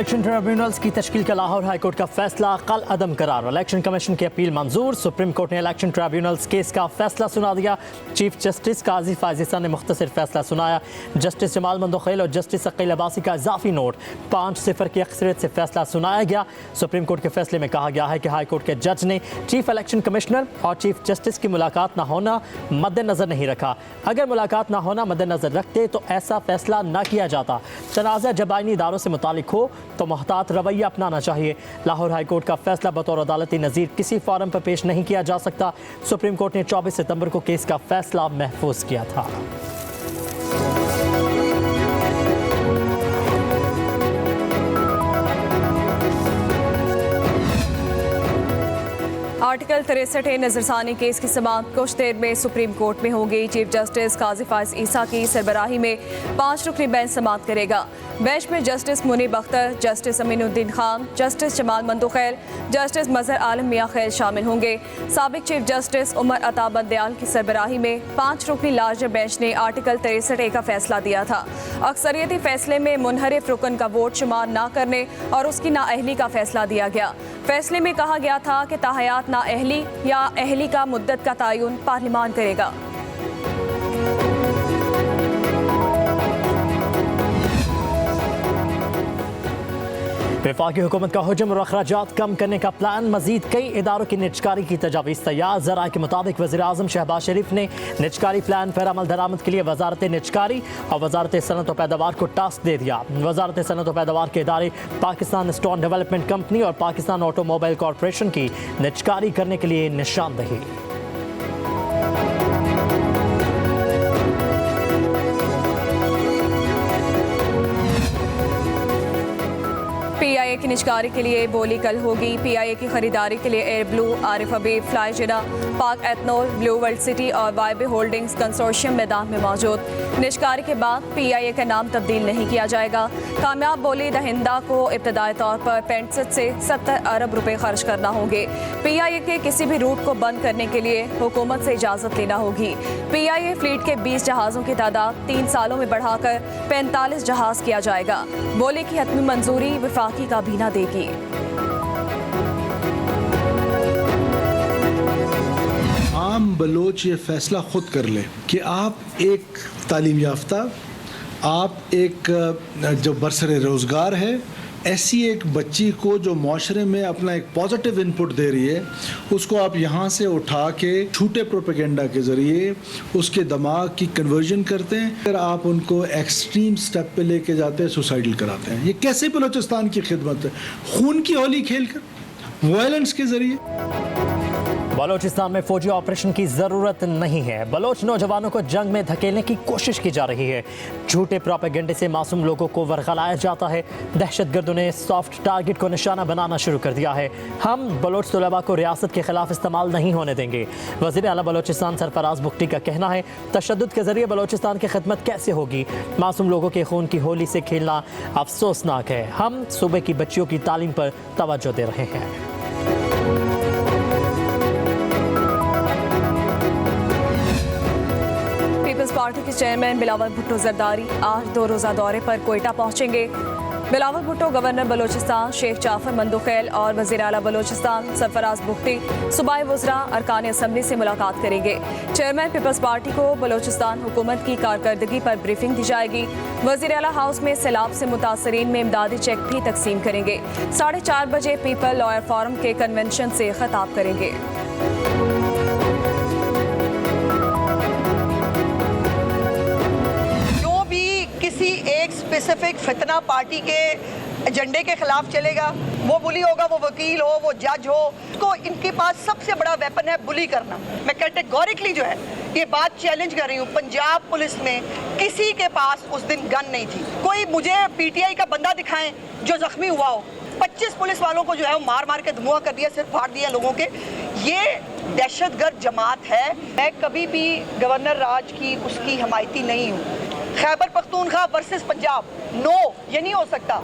Election tribunals की तश्कील का Lahore high court का फैसला कल अदम करार। इलेक्शन कमीशन की अपील मंजूर। सुप्रीम कोर्ट ने इलेक्शन ट्रिब्यूनल्स केस का फैसला सुना दिया। चीफ जस्टिस काजी फाजिसा ने मुख्तसर फैसला सुनाया। जस्टिस जमाल मंदोखेल और जस्टिस अकील अब्बासी का इजाफी नोट 5-0 की अक्सरियत से फैसला सुनाया गया। सुप्रीम कोर्ट के फैसले में कहा गया है कि हाईकोर्ट के जज ने चीफ इलेक्शन कमिश्नर और चीफ जस्टिस की मुलाकात न होना मद्देनजर नहीं रखा। अगर मुलाकात न होना मद्देनजर रखते तो ऐसा फैसला न किया जाता। तनाज़ा जब आईनी इदारों से मुतालिक हो तो मोहतात रवैया अपनाना चाहिए। लाहौर हाईकोर्ट का फैसला बतौर अदालती नज़ीर किसी फॉरम पर पेश नहीं किया जा सकता। सुप्रीम कोर्ट ने 24 सितंबर को केस का फैसला महफूज किया था। आर्टिकल 63 नजरसानी केस की समाअत कुछ देर में सुप्रीम कोर्ट में होगी। चीफ जस्टिस काजी फाइज ईसा की सरबराही में 5 रुकनी बेंच समाअत करेगा। बेंच में justice Munib Akhtar, justice Aminuddin Khan, justice Jamal Mandokhel, justice Mazhar Alam Miankhel शामिल होंगे। साबिक चीफ जस्टिस उमर अता बंदयाल की सरबराही में 5 रुकनी लार्जर बेंच ने आर्टिकल 63 का फैसला दिया था। अक्सरियती फैसले में मुनहरिफ रुकन का वोट शुमार न करने और उसकी नाअहली का फैसला दिया गया। फैसले में कहा गया था कि ताहयात नाअहली या अहली का मुद्दत का तयन पार्लिमान करेगा। वफाकी हुकूमत का हुजूम और अखराजात कम करने का प्लान। मजीद कई इदारों की निजकारी की तजावीज़ तैयार। ज़रा के मुताबिक वज़ीर आज़म शहबाज शरीफ ने निजकारी प्लान पर अमल दरामद के लिए वजारत निजकारी और वजारत सनत व पैदावार को टास्क दे दिया। वजारत सनत व पैदावार के इदारे पाकिस्तान स्टोन डेवलपमेंट कंपनी और पाकिस्तान ऑटोमोबाइल कॉरपोरेशन की निजकारी करने के लिए निशानदही। PIA की निजकारी के लिए बोली कल होगी। PIA की खरीदारी के लिए एयर ब्लू, आरिफ हबीब, फ्लाई जिना, पाक एथनॉल, ब्लू वर्ल्ड सिटी और वाईबी होल्डिंग्स कंसोर्शियम मैदान में मौजूद। निजकारी के बाद PIA का नाम तब्दील नहीं किया जाएगा। कामयाब बोली दहिंदा को इब्तदाई तौर पर 65 से 70 अरब रुपए खर्च करना होंगे। PIA के किसी भी रूट को बंद करने के लिए हुकूमत से इजाज़त लेना होगी। PIA फ्लीट के 20 जहाज़ों की तादाद 3 सालों में बढ़ाकर 45 जहाज़ किया जाएगा। बोली की हतमी मंजूरी वफाकी काबीना देगी। आम बलोच ये फैसला खुद कर ले कि आप एक तालीम याफ्ता, आप एक जो बरसरे रोज़गार है, ऐसी एक बच्ची को जो माशरे में अपना एक पॉजिटिव इनपुट दे रही है, उसको आप यहाँ से उठा के झूठे प्रोपेगेंडा के ज़रिए उसके दिमाग की कन्वर्जन करते हैं, फिर आप उनको एक्सट्रीम स्टेप पे लेके जाते हैं, सुसाइडल कराते हैं। ये कैसे बलूचिस्तान की खिदमत है? खून की होली खेल कर, वायलेंस के ज़रिए। बलोचिस्तान में फौजी ऑपरेशन की ज़रूरत नहीं है। बलोच नौजवानों को जंग में धकेलने की कोशिश की जा रही है। झूठे प्रोपेगेंडे से मासूम लोगों को वरगलाया जाता है। दहशतगर्दों ने सॉफ्ट टारगेट को निशाना बनाना शुरू कर दिया है। हम बलोच तलबा को रियासत के खिलाफ इस्तेमाल नहीं होने देंगे। वज़ीर आला बलोचिस्तान सरफराज बुख्ती का कहना है, तशद्दुद के जरिए बलोचिस्तान की खिदमत कैसे होगी? मासूम लोगों के खून की होली से खेलना अफसोसनाक है। हम सूबे की बच्चियों की तालीम पर तवज्जो दे रहे हैं। पीपल्स पार्टी के चेयरमैन बिलावल भुट्टो जरदारी आज 2 रोज़ा दौरे पर कोयटा पहुंचेंगे। बिलावल भुट्टो गवर्नर बलोचिस्तान शेख जाफर मंदोखेल और वज़ीर आला बलोचिस्तान सरफराज बुख्ती, सूबाई वज़रा, अरकान असम्बली से मुलाकात करेंगे। चेयरमैन पीपल्स पार्टी को बलोचिस्तान हुकूमत की कारकर्दगी पर ब्रीफिंग दी जाएगी। वज़ीर आला हाउस में सैलाब से मुतासरीन में इमदादी चेक भी तकसीम करेंगे। 4:30 बजे पीपल लॉयर फोरम के कन्वेंशन से खिताब करेंगे। किसी एक स्पेसिफिक फितना पार्टी के एजेंडे के खिलाफ चलेगा, वो बुली होगा, वो वकील हो, वो जज हो, तो इनके पास सबसे बड़ा वेपन है बुली करना। मैं कैटेगोरिकली जो है ये बात चैलेंज कर रही हूँ, पंजाब पुलिस में किसी के पास उस दिन गन नहीं थी। कोई मुझे PTI का बंदा दिखाएं जो जख्मी हुआ हो। 25 पुलिस वालों को जो है वो मार मार के धुआं कर दिया, सिर फाड़ दिया लोगों के। ये दहशतगर्द जमात है। मैं कभी भी गवर्नर राज की उसकी हमायती नहीं हूँ। खैबर पख्तूनख्वा वर्सेस पंजाब, नो, ये नहीं हो सकता।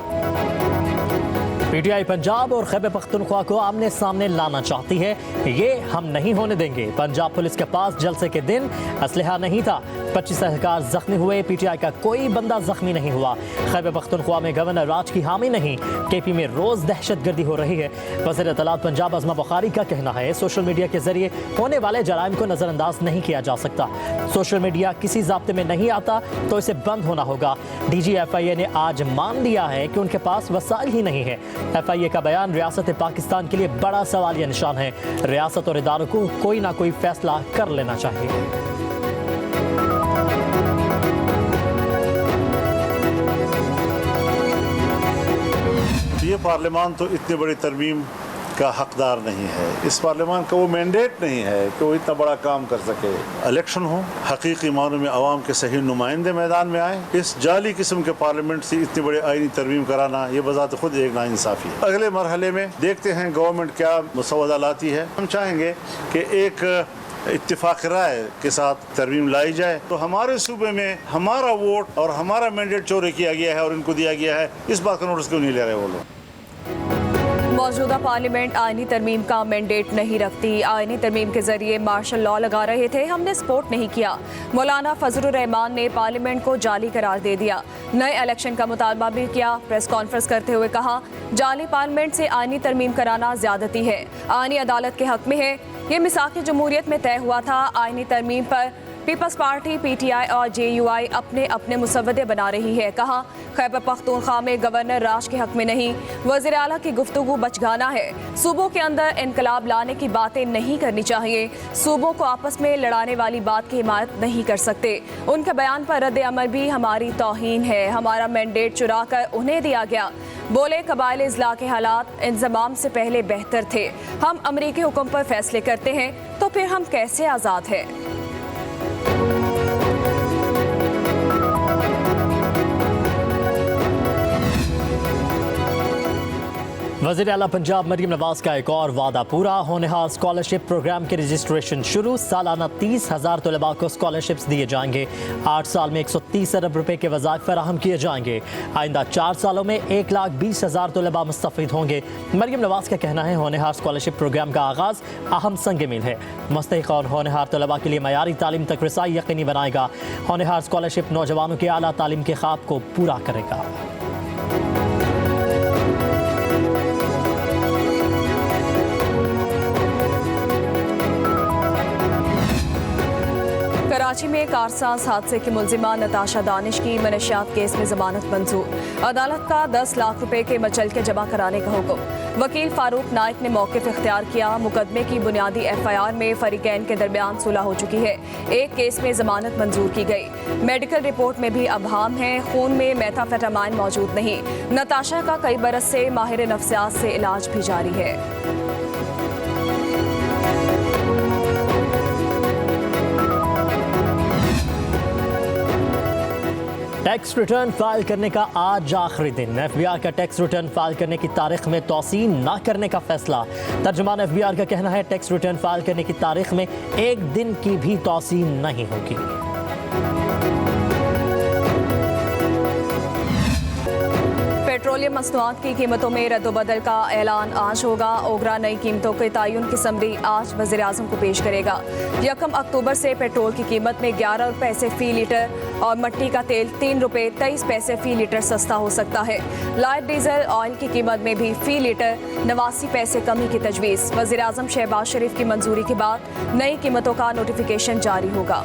पीटीआई पंजाब और खैबर पख्तूनख्वा को आमने सामने लाना चाहती है, ये हम नहीं होने देंगे। पंजाब पुलिस के पास जलसे के दिन असलहा नहीं था, 25 एहलकार जख्मी हुए, पीटीआई का कोई बंदा जख्मी नहीं हुआ। खैबर पख्तूनख्वा में गवर्नर राज की हामी नहीं, केपी में रोज दहशतगर्दी हो रही है। वज़ीर इत्तलात पंजाब अज़मा बुखारी का कहना है सोशल मीडिया के जरिए होने वाले जराइम को नजरअंदाज नहीं किया जा सकता। सोशल मीडिया किसी ज़ाब्ते में नहीं आता तो इसे बंद होना होगा। डीजी FIA ने आज मान लिया है कि उनके पास वसाइल ही नहीं है। FIA का बयान रियासत पाकिस्तान के लिए बड़ा सवालिया निशान है। रियासत और इदारों को कोई ना कोई फैसला कर लेना चाहिए। ये पार्लियामान तो इतनी बड़ी तरमीम का हकदार नहीं है। इस पार्लियामान का वो मैंडेट नहीं है कि वो इतना बड़ा काम कर सके। इलेक्शन हो, हकीकी मानों में अवाम के सही नुमाइंदे मैदान में आए। इस जाली किस्म के पार्लियामेंट से इतनी बड़ी आईनी तरमीम कराना ये बजात खुद एक नाइंसाफ़ी है। अगले मरहले में देखते हैं गवर्नमेंट क्या मुसवदा लाती है। हम चाहेंगे कि एक इत्तेफाक राय के साथ तरमीम लाई जाए तो हमारे सूबे में हमारा वोट और हमारा मैंडेट चोरी किया गया है और इनको दिया गया है, इस बात का नोटिस क्यों नहीं ले रहे वो लोग। मौजूदा पार्लियामेंट आईनी तरमीम का मैंडेट नहीं रखती। आईनी तरमीम के जरिए मार्शल लॉ लगा रहे थे, हमने सपोर्ट नहीं किया। मौलाना फजलुर रहमान ने पार्लियामेंट को जाली करार दे दिया, नए इलेक्शन का मुतालबा भी किया। प्रेस कॉन्फ्रेंस करते हुए कहा जाली पार्लियामेंट से आईनी तरमीम कराना ज्यादती है, आईनी अदालत के हक में है। ये मिसाक जमहूरियत में तय हुआ था। आईनी तरमीम पर पीपल्स पार्टी, PTI और JUI अपने अपने मुसव्वदे बना रही है। कहा खैबर पख्तूनख्वा में गवर्नर राज के हक में नहीं, वज़ीर आला की गुफ्तगू बचगाना है। सूबों के अंदर इनकलाब लाने की बातें नहीं करनी चाहिए। सूबों को आपस में लड़ाने वाली बात की हिमायत नहीं कर सकते। उनके बयान पर रद्द अमल भी हमारी तौहीन है। हमारा मैंडेट चुरा कर उन्हें दिया गया। बोले कबाइल इजला के हालात इंजमाम से पहले बेहतर थे। हम अमरीकी हुक्म पर फैसले करते हैं तो फिर हम कैसे आज़ाद हैं। वज़ीर आला पंजाब मरीम नवाज का एक और वादा पूरा। होनहार स्कॉलरशिप प्रोग्राम के रजिस्ट्रेशन शुरू। सालाना 30,000 तलबा को स्कॉलरशिप्स दिए जाएंगे। 8 साल में 130 अरब रुपए के वज़ाइफ फराहम किए जाएंगे। आइंदा 4 सालों में 1,20,000 तलबा मुस्तफ़ीद होंगे। मरीम नवाज का कहना है होनहार स्कॉलरशिप प्रोग्राम का आगाज़ अहम संग मील है। मुस्तहिक़ और होनहार तलबा के लिए मयारी तालीम तक रसाई यकीनी बनाएगा। होनहार स्कॉलरशिप नौजवानों के आला तालीम के ख्वाब को पूरा करेगा। कराची में कारसाज हादसे की मुलजिमा नताशा दानिश की मनशियात केस में जमानत मंजूर। अदालत का 10 लाख रुपए के मचल के जमा कराने का हुक्म। वकील फारूक नाइक ने मौक़िफ़ इख्तियार किया। मुकदमे की बुनियादी FIR में फरीकैन के दरमियान सुलह हो चुकी है। एक केस में जमानत मंजूर की गई। मेडिकल रिपोर्ट में भी अबहाम है, खून में मेथाफेटामाइन मौजूद नहीं। नताशा का कई बरस से माहिर नफ्सियात से इलाज भी जारी है। टैक्स रिटर्न फाइल करने का आज आखिरी दिन। FBI का टैक्स रिटर्न फाइल करने की तारीख में तौसीन न करने का फैसला। तर्जुमान FBI का कहना है टैक्स रिटर्न फाइल करने की तारीख में एक दिन की भी तौसीन नहीं होगी। पेट्रोलियम मसनूआत की कीमतों में रद्दोबदल का ऐलान आज होगा। ओगरा नई कीमतों के तयन की समरी आज वज़ीर आज़म को पेश करेगा। 1 अक्टूबर से पेट्रोल की कीमत में 11 पैसे फ़ी लीटर और मट्टी का तेल 3 रुपये 23 पैसे फ़ी लीटर सस्ता हो सकता है। लाइट डीजल ऑयल की कीमत में भी फ़ी लीटर 89 पैसे कमी की तजवीज़। वज़ीर आज़म शहबाज शरीफ की मंजूरी के बाद नई कीमतों का नोटिफिकेशन जारी होगा।